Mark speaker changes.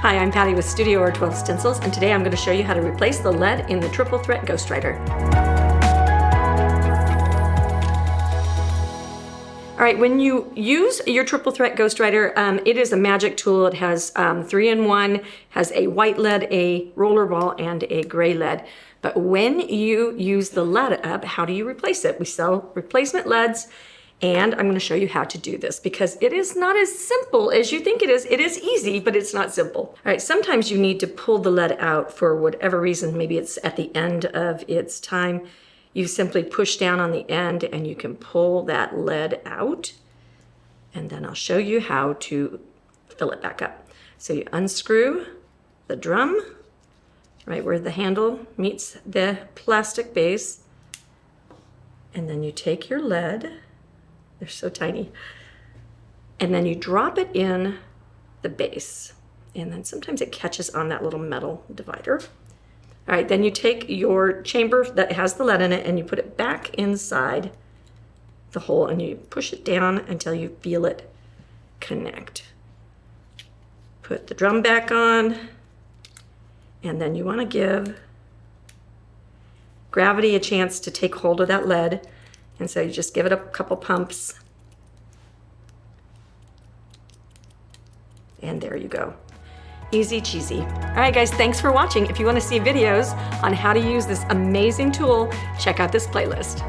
Speaker 1: Hi, I'm Patty with Studio R12 Stencils, and today I'm going to show you how to replace the lead in the triple threat ghostwriter. All right, when you use your triple threat ghostwriter, it is a magic tool. It has 3-in-1, has a white lead, a roller ball, and a gray lead. But when you use the lead up, how do you replace it? We sell replacement leads, and I'm going to show you how to do this because it is not as simple as you think it is. It is easy, but it's not simple. All right, sometimes you need to pull the lead out for whatever reason. Maybe it's at the end of its time. You simply push down on the end and you can pull that lead out. And then I'll show you how to fill it back up. So you unscrew the drum, right where the handle meets the plastic base. And then you take your lead, they're so tiny, and then you drop it in the base. And then sometimes it catches on that little metal divider. All right, then you take your chamber that has the lead in it and you put it back inside the hole and you push it down until you feel it connect. Put the drum back on, and then you want to give gravity a chance to take hold of that lead. And so you just give it a couple pumps. And there you go. Easy cheesy. All right, guys, thanks for watching. If you want to see videos on how to use this amazing tool, check out this playlist.